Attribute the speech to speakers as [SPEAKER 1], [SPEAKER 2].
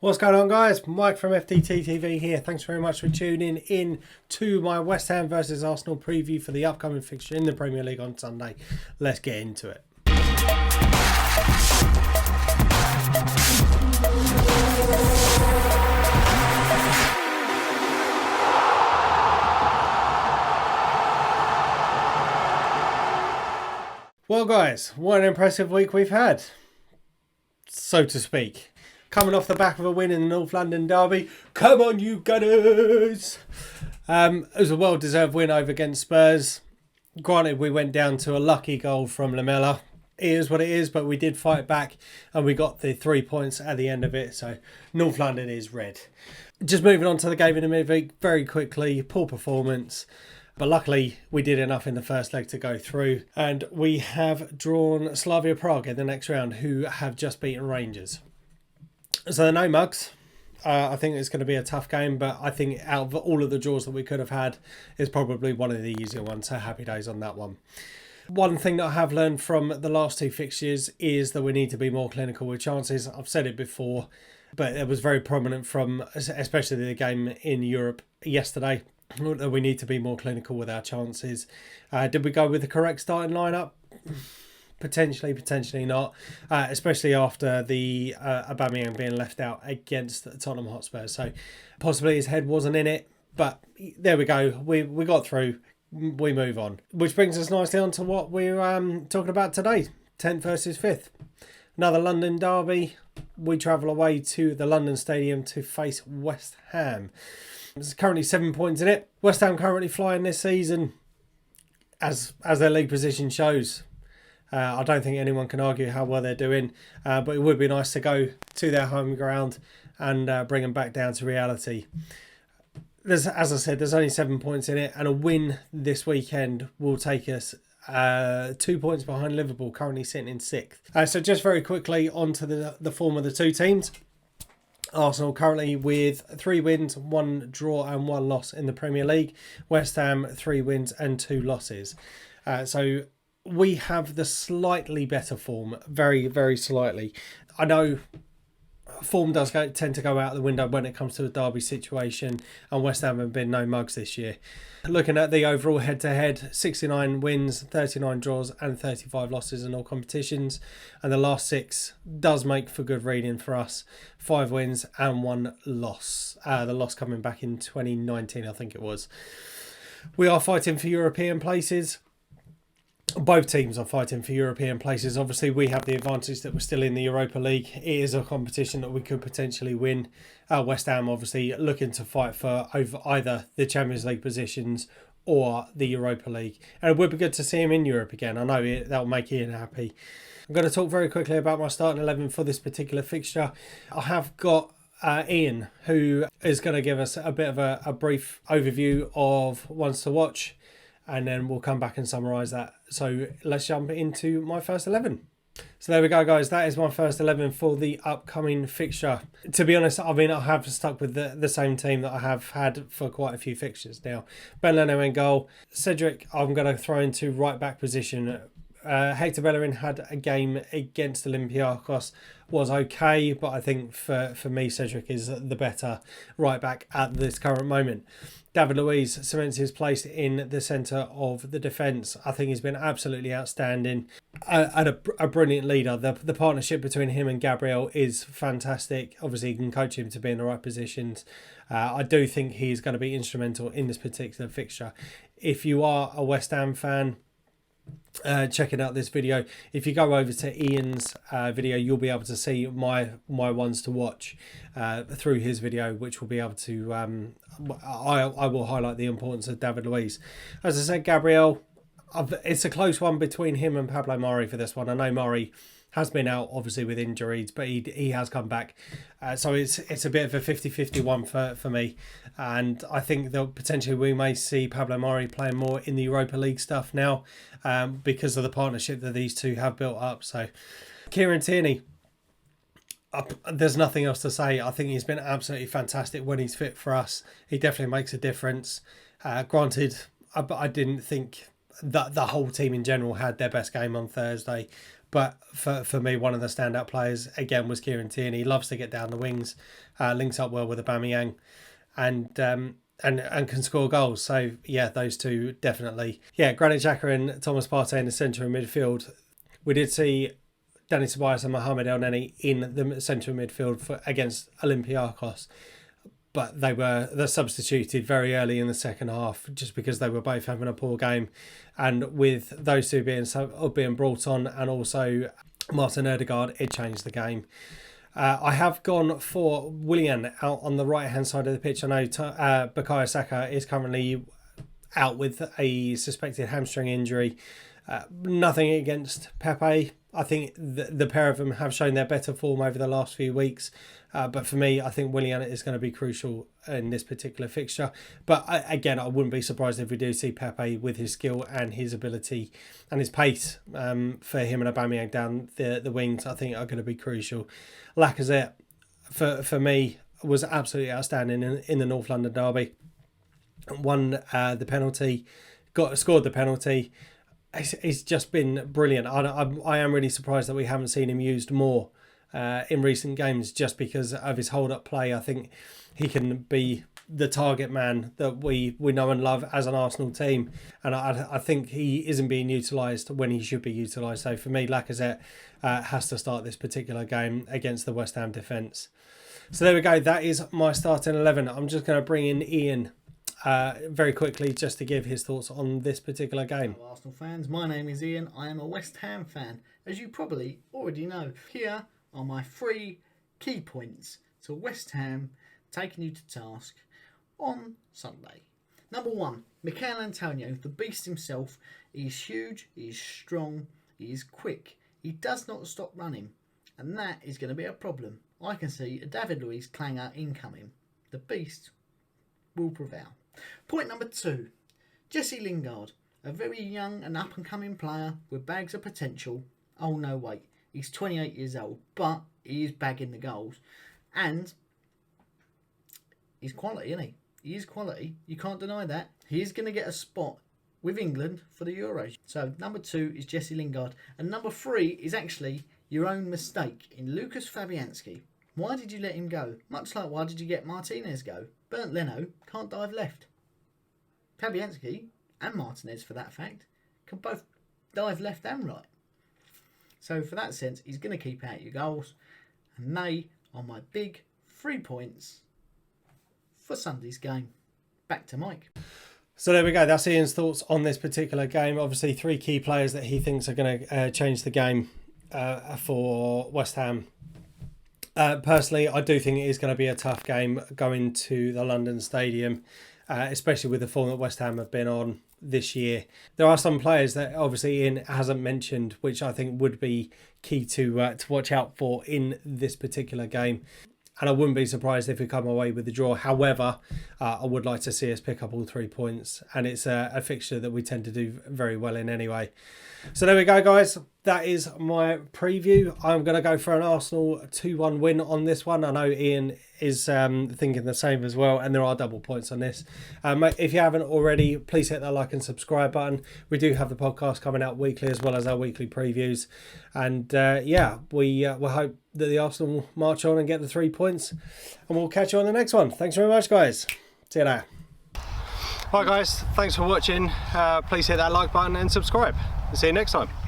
[SPEAKER 1] What's going on, guys? Mike from FDT-TV here. Thanks very much for tuning in to my West Ham versus Arsenal preview for the upcoming fixture in the Premier League on Sunday. Let's get into it. Well, guys, what an impressive week we've had, so to speak. Coming off the back of a win in the North London derby. Come on, you Gunners! It was a well-deserved win over against Spurs. Granted, we went down to a lucky goal from Lamela. It is what it is, but we did fight back and we got the 3 points at the end of it. So North London is red. Just moving on to the game in the midweek very quickly. Poor performance. But luckily, we did enough in the first leg to go through. And we have drawn Slavia Prague in the next round, who have just beaten Rangers. So they're no mugs. I think it's going to be a tough game, but I think out of all of the draws that we could have had, it's probably one of the easier ones. So happy days on that one. One thing that I have learned from the last two fixtures is that we need to be more clinical with chances. I've said it before, but it was very prominent from especially the game in Europe yesterday. We need to be more clinical with our chances. Did we go with the correct starting lineup? Potentially not, especially after the Aubameyang being left out against Tottenham Hotspur. So possibly his head wasn't in it, but there we go. We got through. We move on. Which brings us nicely on to what we're talking about today. 10th versus 5th. Another London derby. We travel away to the London Stadium to face West Ham. There's currently 7 points in it. West Ham currently flying this season, as their league position shows. I don't think anyone can argue how well they're doing, but it would be nice to go to their home ground and bring them back down to reality. As I said, there's only 7 points in it, and a win this weekend will take us 2 points behind Liverpool, currently sitting in 6th. So just very quickly onto the form of the two teams. Arsenal currently with 3 wins, 1 draw and 1 loss in the Premier League. West Ham 3 wins and 2 losses. So we have the slightly better form, very, very slightly. I know form does tend to go out the window when it comes to a derby situation, and West Ham have been no mugs this year. Looking at the overall head-to-head, 69 wins, 39 draws and 35 losses in all competitions. And the last 6 does make for good reading for us. 5 wins and 1 loss. The loss coming back in 2019, I think it was. We are fighting for European places. Both teams are fighting for European places. Obviously, we have the advantage that we're still in the Europa League. It is a competition that we could potentially win. West Ham obviously looking to fight for over either the Champions League positions or the Europa League. And it would be good to see him in Europe again. I know that'll make Ian happy. I'm going to talk very quickly about my starting 11 for this particular fixture. I have got Ian, who is going to give us a bit of a brief overview of ones to watch, and then we'll come back and summarise that. So let's jump into my first 11. So there we go, guys. That is my first 11 for the upcoming fixture. To be honest, I mean, I have stuck with the same team that I have had for quite a few fixtures now. Ben Leno in goal. Cedric, I'm going to throw into right back position. Hector Bellerin had a game against Olympiacos, was okay, but I think for me, Cedric is the better right back at this current moment. David Luiz cements his place in the centre of the defence. I think he's been absolutely outstanding and a brilliant leader. The partnership between him and Gabriel is fantastic. Obviously, you can coach him to be in the right positions. I do think he's going to be instrumental in this particular fixture. If you are a West Ham fan, checking out this video, if you go over to Ian's video, you'll be able to see my ones to watch through his video, which will be able to I will highlight the importance of David Luiz. As I said, Gabriel, it's a close one between him and Pablo Mari for this one. I know Mari has been out obviously with injuries, but he has come back, so it's a bit of a 50-50 one for me, and I think that potentially we may see Pablo Mari playing more in the Europa League stuff now, because of the partnership that these two have built up. So Kieran Tierney, there's nothing else to say. I think he's been absolutely fantastic when he's fit for us. He definitely makes a difference. Granted, I didn't think that the whole team in general had their best game on Thursday, But for me, one of the standout players, again, was Kieran Tierney. He loves to get down the wings, links up well with Aubameyang, and can score goals. So, yeah, those two definitely. Yeah, Granit Xhaka and Thomas Partey in the centre of midfield. We did see Dani Ceballos and Mohamed El Neni in the centre of midfield against Olympiacos. But they're substituted very early in the second half just because they were both having a poor game. And with those two being brought on, and also Martin Ødegaard, it changed the game. I have gone for Willian out on the right-hand side of the pitch. I know Bukayo Saka is currently out with a suspected hamstring injury. Nothing against Pepe. I think the pair of them have shown their better form over the last few weeks. But for me, I think Willian is going to be crucial in this particular fixture. But again, I wouldn't be surprised if we do see Pepe with his skill and his ability and his pace for him and Aubameyang down the wings. I think are going to be crucial. Lacazette, for me, was absolutely outstanding in the North London derby. Won the penalty, scored the penalty. It's just been brilliant. I am really surprised that we haven't seen him used more in recent games, just because of his hold-up play. I think he can be the target man that we know and love as an Arsenal team, and I think he isn't being utilised when he should be utilised. So for me, Lacazette has to start this particular game against the West Ham defence. So there we go. That is my starting 11. I'm just going to bring in Ian very quickly just to give his thoughts on this particular game.
[SPEAKER 2] Hello Arsenal fans, my name is Ian. I am a West Ham fan, as you probably already know. Here are my 3 key points to West Ham taking you to task on Sunday. Number 1, Mikel Antonio, the beast himself. He is huge, he is strong, he is quick. He does not stop running, and that is going to be a problem. I can see a David Luiz clanger incoming. The beast will prevail. Point number 2, Jesse Lingard, a very young and up-and-coming player with bags of potential. Oh no, wait, he's 28 years old, but he is bagging the goals. And he's quality, isn't he? He is quality. You can't deny that. He is going to get a spot with England for the Euros. So number 2 is Jesse Lingard. And number 3 is actually your own mistake in Lucas Fabianski. Why did you let him go? Much like why did you get Martinez go? Bernd Leno can't dive left. Fabianski, and Martinez for that fact, can both dive left and right. So for that sense, he's going to keep out your goals. And they are my big 3 points for Sunday's game. Back to Mike.
[SPEAKER 1] So there we go. That's Ian's thoughts on this particular game. Obviously, 3 key players that he thinks are going to change the game for West Ham. Personally, I do think it is going to be a tough game going to the London Stadium, especially with the form that West Ham have been on this year. There are some players that obviously Ian hasn't mentioned, which I think would be key to watch out for in this particular game. And I wouldn't be surprised if we come away with the draw. However, I would like to see us pick up all 3 points. And it's a fixture that we tend to do very well in anyway. So there we go, guys. That is my preview. I'm going to go for an Arsenal 2-1 win on this one. I know Ian is thinking the same as well. And there are double points on this. If you haven't already, please hit that like and subscribe button. We do have the podcast coming out weekly as well as our weekly previews. And we'll hope that the Arsenal will march on and get the 3 points. And we'll catch you on the next one. Thanks very much, guys. See you later. Right, guys. Thanks for watching. Please hit that like button and subscribe. See you next time.